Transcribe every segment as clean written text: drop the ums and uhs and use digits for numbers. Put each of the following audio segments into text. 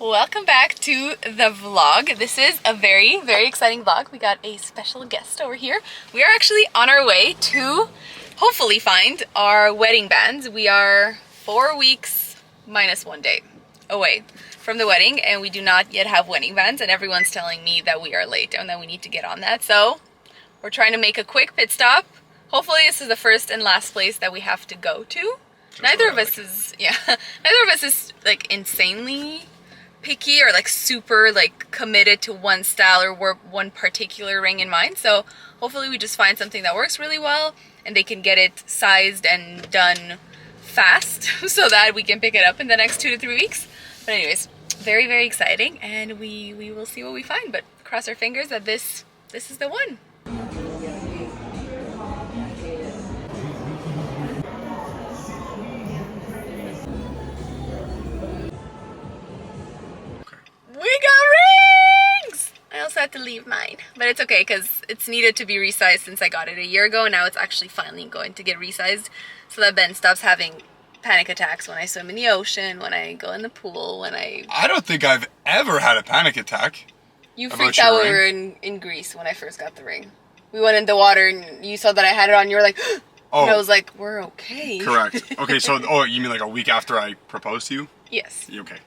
Welcome back to the vlog. This is a very, very exciting vlog. We got a special guest over here. We are actually on our way to hopefully find our wedding bands. We are 4 weeks minus 1 day away from the wedding, and we do not yet have wedding bands, and everyone's telling me that we are late and that we need to get on that. So we're trying to make a quick pit stop. Hopefully this is the first and last place that we have to go to. Neither of us is like insanely picky or like super like committed to one style or one particular ring in mind. So hopefully we just find something that works really well and they can get it sized and done fast so that we can pick it up in the next 2 to 3 weeks. But anyways, very, very exciting, and we will see what we find, but cross our fingers that this is the one. We got rings! I also had to leave mine, but it's okay because it's needed to be resized since I got it a year ago, and now it's actually finally going to get resized so that Ben stops having panic attacks when I swim in the ocean, when I go in the pool, when I don't think I've ever had a panic attack. You freaked out when we were in Greece when I first got the ring. We went in the water and you saw that I had it on, you were like, oh. And I was like, we're okay. Correct. Okay, so, you mean like a week after I proposed to you? Yes. Okay.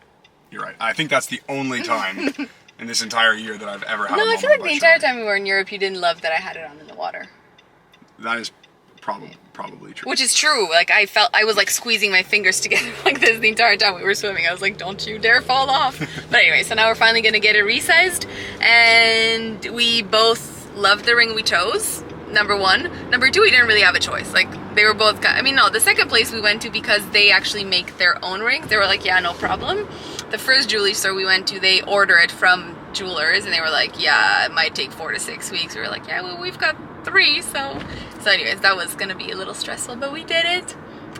You're right. I think that's the only time in this entire year that I've ever had a moment. No, I feel like the entire time we were in Europe, you didn't love that I had it on in the water. That is probably true. Which is true. Like, I was like squeezing my fingers together like this the entire time we were swimming. I was like, don't you dare fall off. But anyway, so now we're finally gonna get it resized, and we both love the ring we chose. Number one. Number two, we didn't really have a choice. Like, they were both, the second place we went to because they actually make their own rings. They were like, yeah, no problem. The first jewelry store we went to, they order it from jewelers, and they were like, yeah, it might take 4 to 6 weeks. We were like, yeah, well, we've got 3, so anyways, that was gonna be a little stressful, but we did it,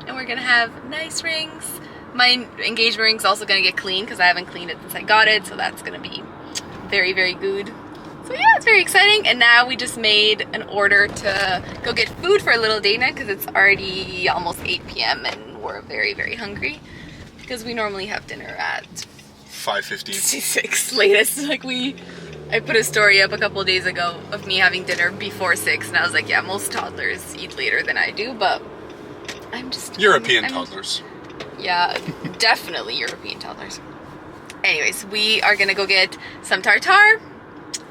and we're gonna have nice rings. My engagement ring's also gonna get cleaned because I haven't cleaned it since I got it, so that's gonna be very, very good. So yeah, it's very exciting. And now we just made an order to go get food for a little date night because it's already almost 8 p.m. and we're very, very hungry because we normally have dinner at 5:15. 6 latest. I put a story up a couple of days ago of me having dinner before 6, and I was like, yeah, most toddlers eat later than I do, but I'm just... European toddlers. Yeah, definitely European toddlers. Anyways, we are gonna go get some tartare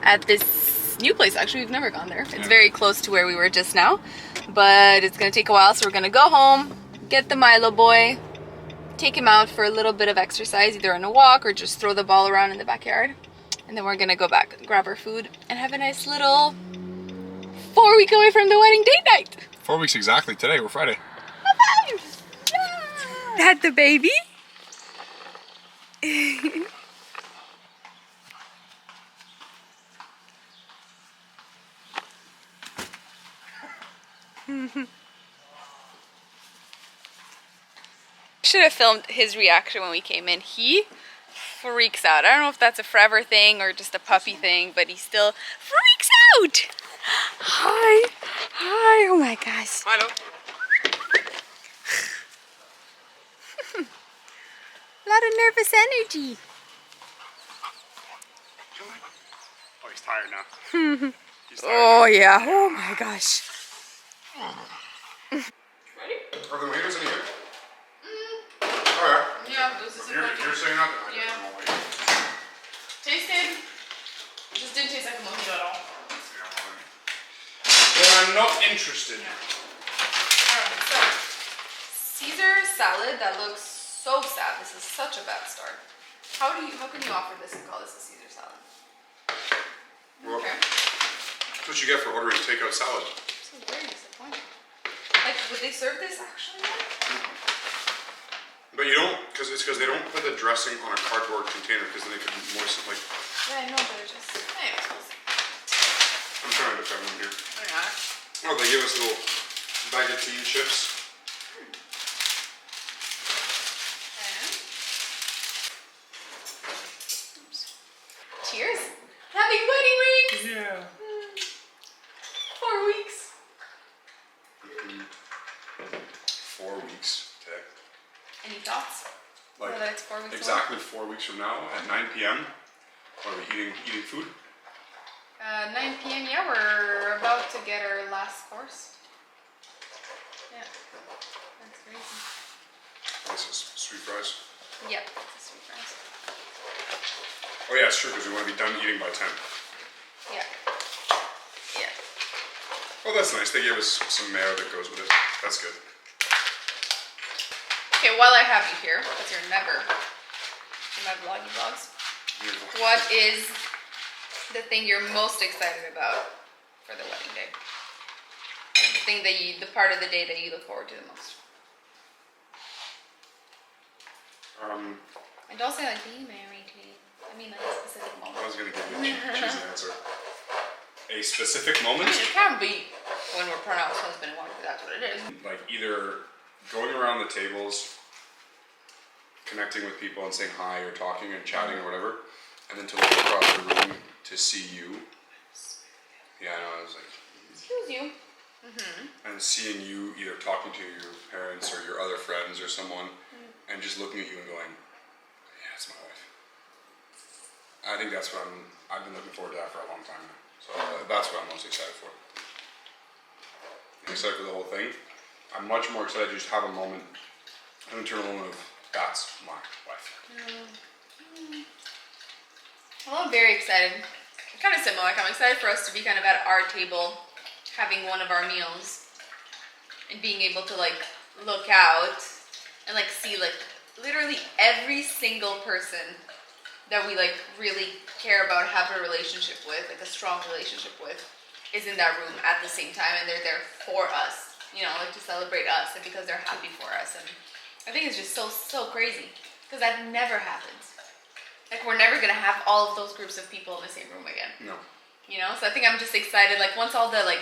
at this new place. Actually, we've never gone there. It's very close to where we were just now, but it's gonna take a while, so we're gonna go home, get the Milo boy, take him out for a little bit of exercise, either on a walk or just throw the ball around in the backyard, and then we're gonna go back, grab our food, and have a nice little 4 week away from the wedding date night. 4 weeks exactly. Today, we're Friday. Bye-bye. Yeah. That the baby? Should have filmed his reaction when we came in. He freaks out. I don't know if that's a forever thing or just a puppy thing, but he still freaks out. Hi. Hi. Oh my gosh. Milo. A lot of nervous energy. Oh, he's tired now. He's tired Oh yeah. Oh my gosh. Ready? Are the waiters in here? Alright. Yeah, this is You're saying nothing? Yeah. Tasted. Just didn't taste like a mojito at all. Well, I'm not interested. Yeah. Alright, so Caesar salad that looks so sad. This is such a bad start. How can you offer this and call this a Caesar salad? Well, Okay. that's what you get for ordering takeout salad. This is very disappointing. Like, would they serve this actually? But you don't, because they don't put the dressing on a cardboard container because then they could moisten, like... Yeah, I know, but it just... Anyways, we'll see. I'm trying to defend them here. Oh, yeah. Oh, they give us a little bag of tea and chips. Cheers. Happy wedding rings! Yeah. 4 weeks. 4 weeks today. Any thoughts? Like, Whether it's 4 weeks exactly old? 4 weeks from now at 9 p.m. Are we eating food? 9 p.m. Yeah, we're about to get our last course. Yeah, that's crazy. This is sweet fries. Yeah, it's sweet fries. Oh yeah, it's true because we want to be done eating by 10. Yeah. Yeah. Oh, that's nice. They gave us some mayo that goes with it. That's good. Okay, while I have you here, because you're never in my vloggy vlogs, what is the thing you're most excited about for the wedding day? Like the thing that the part of the day that you look forward to the most? And don't say like being married to you. I mean like a specific moment. I was going to give you a cheesy answer. A specific moment? It can be when we're pronounced husband and wife, that's what it is. Like either going around the tables, connecting with people and saying hi or talking and chatting or whatever, and then to look across the room to see you. Yeah, I know, I was like... Excuse you. And seeing you either talking to your parents or your other friends or someone and just looking at you and going, yeah, it's my wife. I think that's what I've been looking forward to that for a long time now. So that's what I'm most excited for. I'm excited for the whole thing. I'm much more excited to just have a moment, an internal moment of, that's my wife. Well, I'm very excited. Kind of similar. Like I'm excited for us to be kind of at our table, having one of our meals, and being able to like look out and like see like literally every single person that we like really care about, have a relationship with, like a strong relationship with, is in that room at the same time, and they're there for us, you know, like to celebrate us and because they're happy for us. And I think it's just so crazy because that never happens. Like we're never gonna have all of those groups of people in the same room again. No. You know, so I think I'm just excited. Like once all the like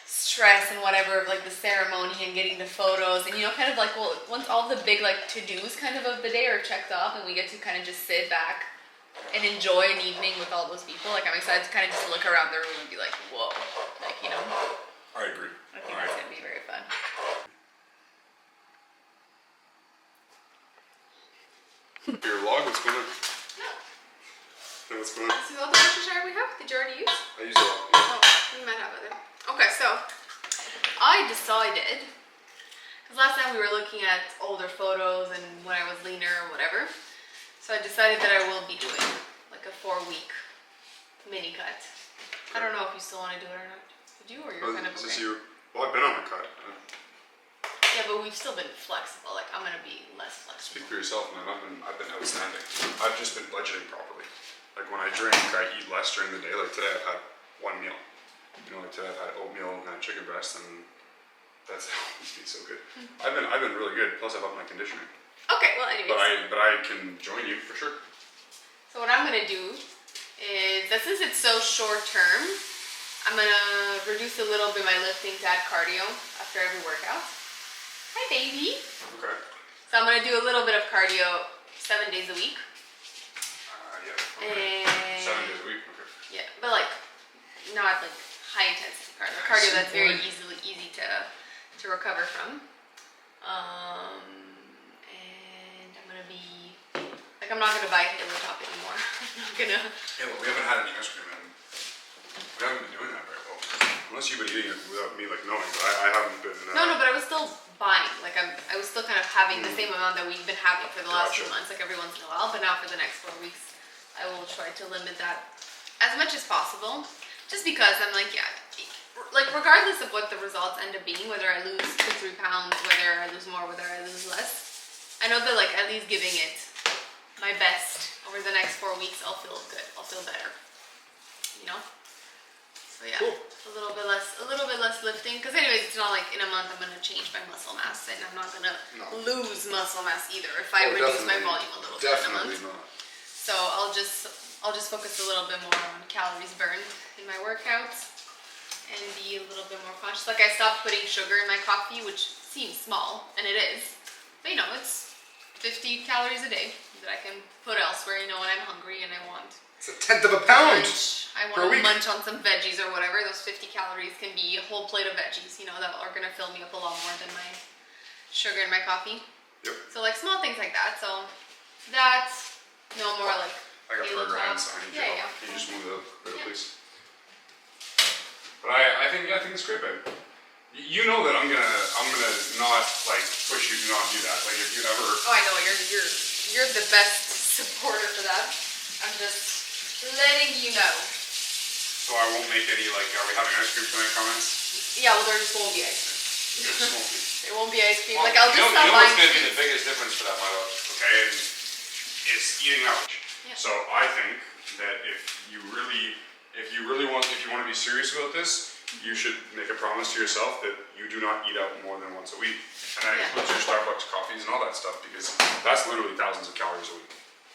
stress and whatever of like the ceremony and getting the photos and, you know, kind of like, well, once all the big like to-dos kind of the day are checked off and we get to kind of just sit back and enjoy an evening with all those people, like I'm excited to kind of just look around the room and be like, whoa, like, you know. I agree. I think that's gonna be very fun. Your log, what's going on? No, what's going on? This is all the Worcestershire we have? Did you already use? I used a lot. Oh, we might have other. Okay, so I decided, because last time we were looking at older photos and when I was leaner or whatever, so I decided that I will be doing like a 4-week mini cut. I don't know if you still want to do it or not. Did you, or you're kind of Is okay? this you? Well, I've been on a cut. Yeah, but we've still been flexible. Like I'm gonna be less flexible. Speak for yourself, man. I've been outstanding. I've just been budgeting properly. Like when I drink, I eat less during the day. Like today, I've had one meal. You know, like today I've had oatmeal and chicken breast, and that's it's been so good. I've been really good. Plus, I've upped my conditioning. Okay, well, anyways. But I can join you for sure. So what I'm gonna do is that since it's so short term, I'm gonna reduce a little bit my lifting to add cardio after every workout. Hi, baby. Okay. So I'm gonna do a little bit of cardio 7 days a week. Yeah. Okay. And 7 days a week. Okay. yeah, but like not like high intensity cardio. Cardio that's very easy to recover from. And I'm gonna be like I'm not gonna buy Halo Top anymore. I'm not gonna. Yeah, well, we haven't had any ice cream, and we haven't been doing that very well. Unless you've been eating it without me like knowing, but I haven't been. No, but I was still buying. Like I was still kind of having the same amount that we've been having for the last 2 months, like every once in a while. But now for the next 4 weeks, I will try to limit that as much as possible. Just because I'm like, yeah, like regardless of what the results end up being, whether I lose 2-3 pounds, whether I lose more, whether I lose less, I know that like at least giving it my best over the next 4 weeks, I'll feel good. I'll feel better. You know. So yeah, cool. a little bit less lifting. Because anyways, it's not like in a month I'm gonna change my muscle mass, and I'm not gonna lose muscle mass either if I reduce my volume a little bit in a month. Definitely not. So I'll just focus a little bit more on calories burned in my workouts and be a little bit more conscious. Like I stopped putting sugar in my coffee, which seems small, and it is. But you know, it's 50 calories a day that I can put elsewhere. You know, when I'm hungry and I want. It's 1/10 of a pound. I want to munch on some veggies or whatever. Those 50 calories can be a whole plate of veggies, you know, that are gonna fill me up a lot more than my sugar in my coffee. Yep. So like small things like that. So that, No more like a burger and sign. Yeah, yeah. Can you just move the griddle, please? But I think it's great, babe. You know that I'm gonna not like push you to not do that. Like if you ever. Oh, I know you're the best supporter for that. I'm just letting you know. So I won't make any like, are we having ice cream tonight comments? Yeah, well there just won't be ice cream. There just won't be. There won't be ice cream. Well, like I'll just stop you know buying what's going to be treats. the biggest difference for that, Milo? Okay, and it's eating out. Yeah. So I think that if you want to be serious about this, you should make a promise to yourself that you do not eat out more than once a week. And that includes your Starbucks coffees and all that stuff, because that's literally thousands of calories a week.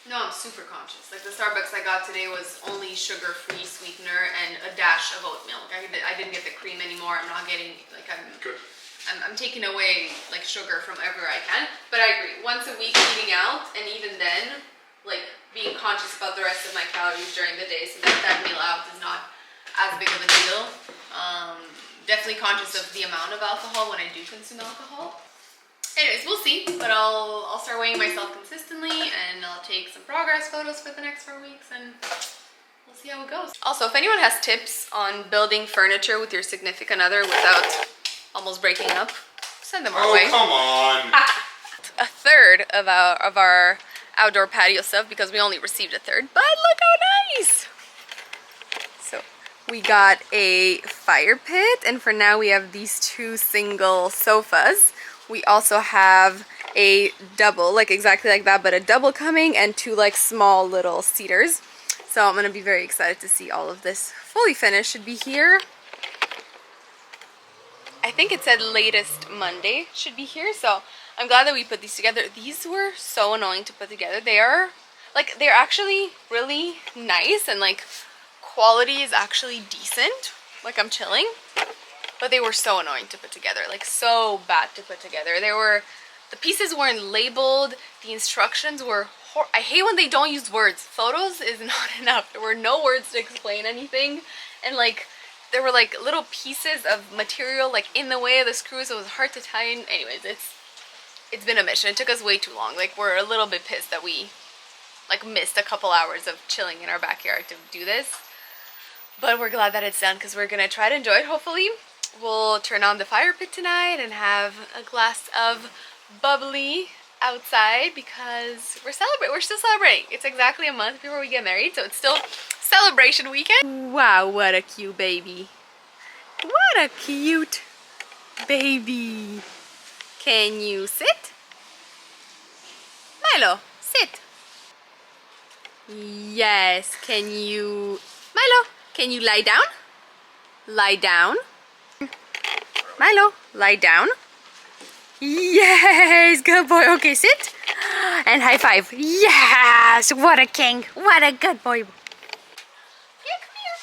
No, I'm super conscious. Like the Starbucks I got today was only sugar-free sweetener and a dash of oat milk. I didn't get the cream anymore. I'm not getting like Good. I'm taking away like sugar from everywhere I can. But I agree. Once a week eating out, and even then, like being conscious about the rest of my calories during the day, so that meal out is not as big of a deal. Definitely conscious of the amount of alcohol when I do consume alcohol. Anyways, we'll see, but I'll start weighing myself consistently, and I'll take some progress photos for the next 4 weeks, and we'll see how it goes. Also, if anyone has tips on building furniture with your significant other without almost breaking up, send them our way. Oh, come on. A third of our outdoor patio stuff, because we only received a third, but look how nice. So we got a fire pit, and for now we have these 2 single sofas. We also have a double, like exactly like that, but a double coming, and 2 like small little cedars. So I'm gonna be very excited to see all of this fully finished. Should be here. I think it said latest Monday should be here. So I'm glad that we put these together. These were so annoying to put together. They're actually really nice, and like quality is actually decent. Like I'm chilling. But they were so annoying to put together, like so bad to put together. The pieces weren't labeled, the instructions were I hate when they don't use words. Photos is not enough. There were no words to explain anything, and like there were like little pieces of material like in the way of the screws, so it was hard to tie in. Anyways, it's been a mission. It took us way too long. Like we're a little bit pissed that we like missed a couple hours of chilling in our backyard to do this. But we're glad that it's done, because we're gonna try to enjoy it, hopefully. We'll turn on the fire pit tonight and have a glass of bubbly outside, because we're still celebrating. It's exactly a month before we get married, so it's still celebration weekend. Wow, what a cute baby. What a cute baby. Can you sit? Milo, sit. Yes, Milo, can you lie down? Lie down. Milo, lie down. Yes, good boy. Okay, sit. And high five. Yes, what a king. What a good boy. Yeah, come here.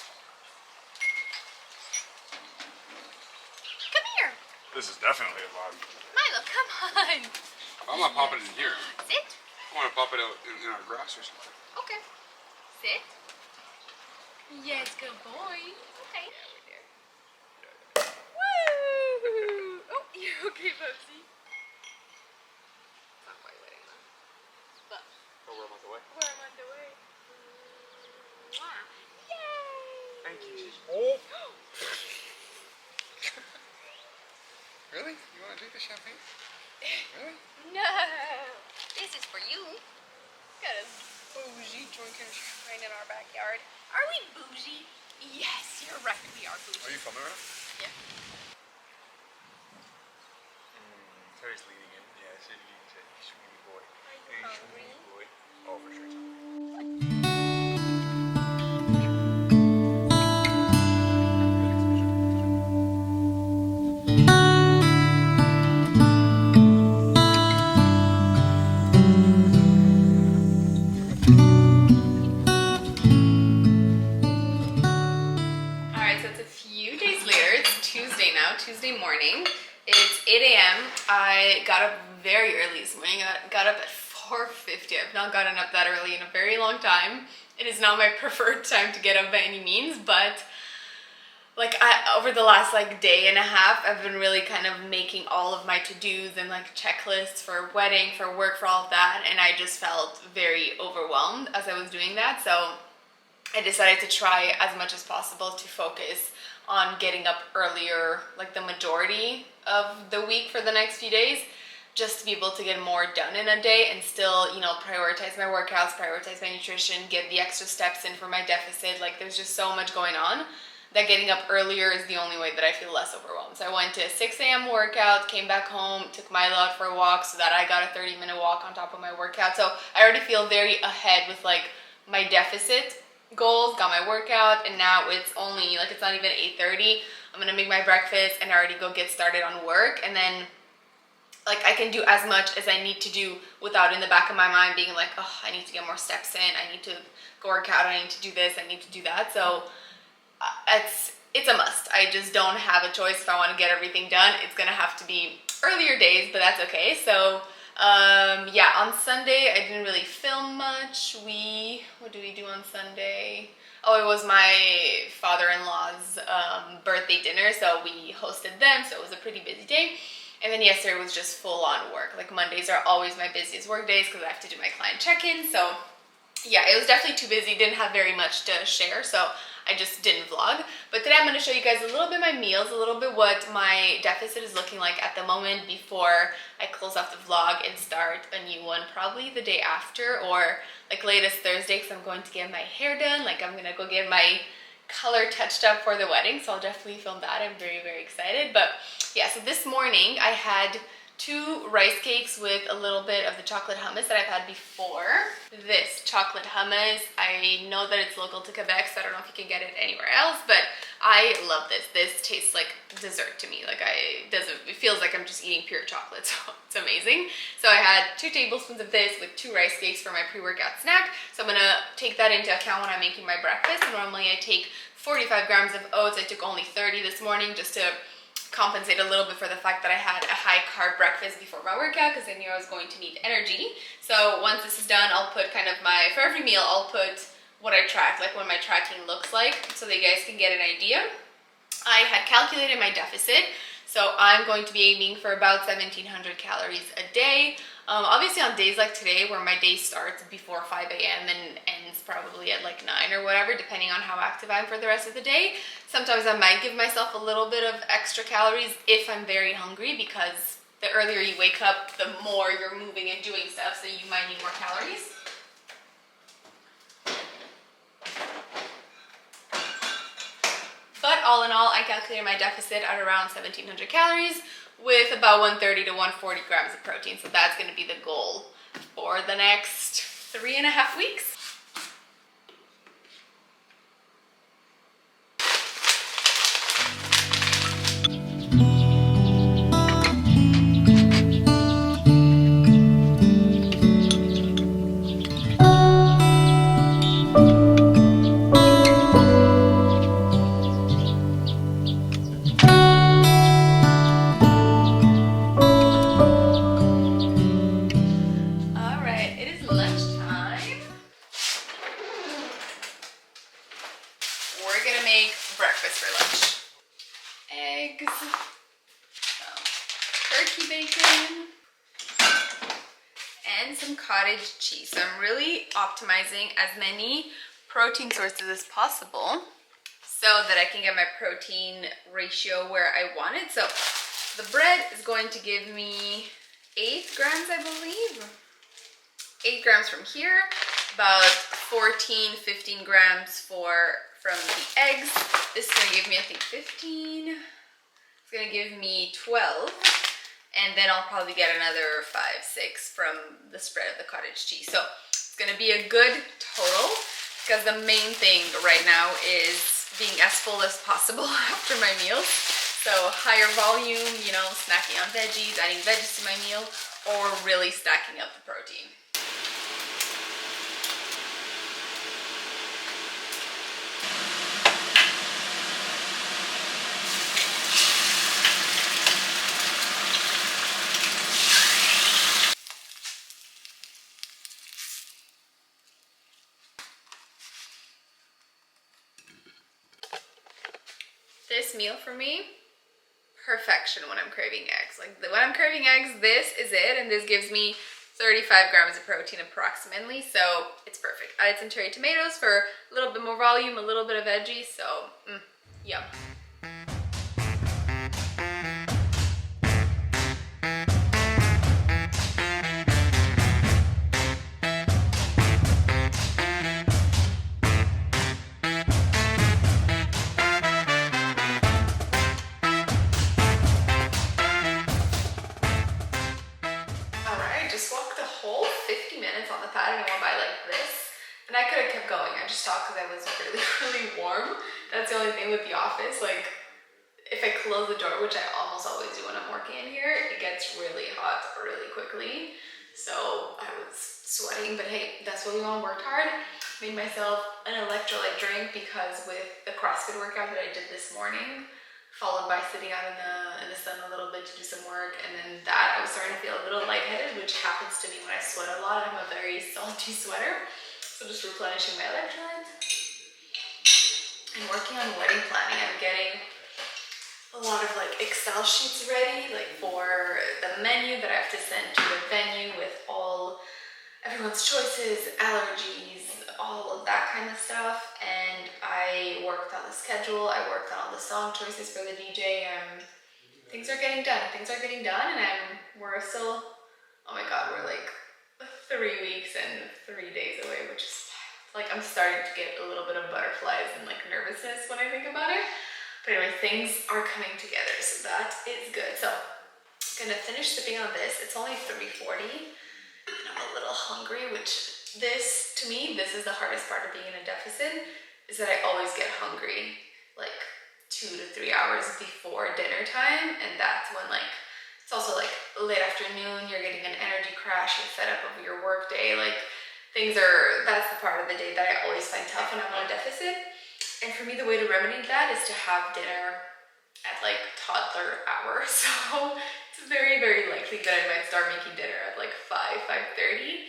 Come here. This is definitely a vibe. Milo, come on. I'm not popping it in here. Sit. I want to pop it out in our grass or something. Okay. Sit. Yes, good boy. Okay. Yeah, we're there. Woo! Oh, you're okay, Bubsy. Not quite letting them. But we're a month away. we're a month away. Mwah. Yay! Thank you. Oh! Really? You want to drink the champagne? Really? No! This is for you. Got a bougie drinking champagne in our backyard. Are we bougie? Yes, you're right. We are bougie. Are you filming right now? Yeah. Terry's leading in. Yeah, I said you sweetie boy. Are you hungry? Boy. Oh, for sure. Alright, so it's a few days later. It's Tuesday now, Tuesday morning. It's 8 a.m. I got up very early this morning. I got up at 4:50. I've not gotten up that early in a very long time. It is not my preferred time to get up by any means, but like over the last like day and a half, I've been really kind of making all of my to-dos and like checklists for wedding, for work, for all of that, and I just felt very overwhelmed as I was doing that. So I decided to try as much as possible to focus on getting up earlier, like the majority of the week for the next few days, just to be able to get more done in a day and still, you know, prioritize my workouts, prioritize my nutrition, get the extra steps in for my deficit. Like there's just so much going on that getting up earlier is the only way that I feel less overwhelmed. So I went to a 6 a.m. workout, came back home, took Milo out for a walk so that I got a 30-minute walk on top of my workout. So I already feel very ahead with like my deficit goals, got my workout, and now it's only like, it's not even 8:30. I'm gonna make my breakfast and already go get started on work, and then like I can do as much as I need to do without in the back of my mind being like, oh, I need to get more steps in, I need to go work out, I need to do this, I need to do that. So it's a must. I just don't have a choice. If I want to get everything done, it's gonna have to be earlier days, but that's okay. So yeah, on Sunday I didn't really film much. What did we do on Sunday? Oh, it was my father-in-law's birthday dinner, so we hosted them, so it was a pretty busy day. And then yesterday was just full on work. Like Mondays are always my busiest work days because I have to do my client check-in. So yeah, it was definitely too busy, didn't have very much to share, so I just didn't vlog. But today I'm going to show you guys a little bit my meals, a little bit what my deficit is looking like at the moment before I close off the vlog and start a new one, probably the day after or like latest Thursday, because I'm going to get my hair done. Like I'm going to go get my color touched up for the wedding, so I'll definitely film that. I'm very, very excited. But yeah, so this morning I had 2 rice cakes with a little bit of the chocolate hummus that I've had before. This chocolate hummus, I know that it's local to Quebec, so I don't know if you can get it anywhere else, but I love this. This tastes like dessert to me. Like it feels like I'm just eating pure chocolate, so it's amazing. So I had 2 tablespoons of this with 2 rice cakes for my pre-workout snack. So I'm gonna take that into account when I'm making my breakfast. Normally I take 45 grams of oats. I took only 30 this morning just to compensate a little bit for the fact that I had a high carb breakfast before my workout because I knew I was going to need energy. So once this is done, I'll put kind of for every meal, I'll put what I track, like what my tracking looks like, so that you guys can get an idea. I had calculated my deficit, so I'm going to be aiming for about 1,700 calories a day. Obviously on days like today where my day starts before 5 a.m. and ends probably at like 9 or whatever, depending on how active I am for the rest of the day, sometimes I might give myself a little bit of extra calories if I'm very hungry, because the earlier you wake up, the more you're moving and doing stuff, so you might need more calories. But all in all, I calculated my deficit at around 1,700 calories with about 130 to 140 grams of protein. So that's going to be the goal for the next 3.5 weeks. Cottage cheese. So I'm really optimizing as many protein sources as possible so that I can get my protein ratio where I want it. So the bread is going to give me 8 grams, I believe. 8 grams from here, about 14, 15 grams from the eggs. This is gonna give me, I think, 15. It's gonna give me 12. And then I'll probably get another 5, 6 from the spread of the cottage cheese. So it's gonna be a good total, because the main thing right now is being as full as possible after my meals. So higher volume, you know, snacking on veggies, adding veggies to my meal, or really stacking up the protein. This meal for me, perfection when I'm craving eggs. Like when I'm craving eggs, this is it, and this gives me 35 grams of protein approximately, so it's perfect. I added some cherry tomatoes for a little bit more volume, a little bit of veggie, so yum. On the patio, I went by like this, and I could have kept going. I just stopped because I was really warm. That's the only thing with the office. Like if I close the door, which I almost always do when I'm working in here, it gets really hot really quickly. So I was sweating, but hey, that's what we want. Worked hard. Made myself an electrolyte drink because with the CrossFit workout that I did this morning, followed by sitting out in the sun a little bit to do some work, and then that I was starting to feel a little lightheaded, which happens to me when I sweat a lot. I'm a very salty sweater, so just replenishing my electrolytes and working on wedding planning. I'm getting a lot of like Excel sheets ready, like for the menu that I have to send to the venue with all everyone's choices, allergies, all of that kind of stuff. And I worked on the schedule, I worked on all the song choices for the DJ. Things are getting done, and we're still, oh my god, we're like 3 weeks and 3 days away, which is like, I'm starting to get a little bit of butterflies and like nervousness when I think about it. But anyway, things are coming together, so that is good. So I'm gonna finish sipping on this. It's only 3:40. And I'm a little hungry, which this, to me, this is the hardest part of being in a deficit, is that I always get hungry like 2 to 3 hours before dinner time. And that's when like, it's also like late afternoon, you're getting an energy crash, you're fed up of your work day. Like that's the part of the day that I always find tough when I'm on a deficit. And for me, the way to remedy that is to have dinner at like toddler hour. So it's very likely that I might start making dinner at like 5:30,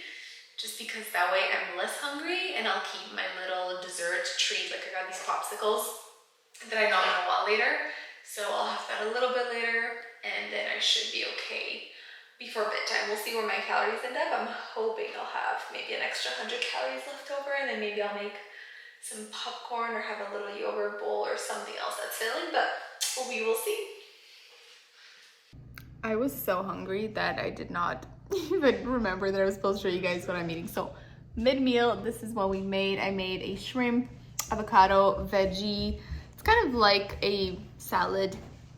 just because that way I'm less hungry and I'll keep my little dessert treat. Like I got these popsicles that I know I'm gonna want later, so I'll have that a little bit later, and then I should be okay before bedtime. We'll see where my calories end up. I'm hoping I'll have maybe an extra 100 calories left over, and then maybe I'll make some popcorn or have a little yogurt bowl or something else that's filling, but we will see. I was so hungry that I did not even remember that I was supposed to show you guys what I'm eating. So mid-meal, this is what we made. I made a shrimp, avocado, veggie. It's kind of like a salad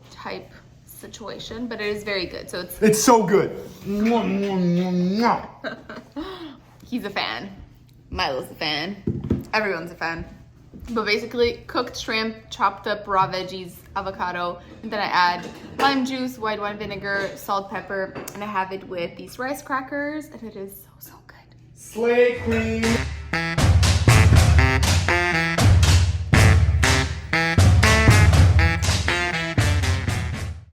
type situation, but it is very good. So it's so good. He's a fan. Milo's a fan. Everyone's a fan. But basically, cooked shrimp, chopped up raw veggies, avocado, and then I add lime juice, white wine vinegar, salt, pepper, and I have it with these rice crackers, and it is so good. Slay queen.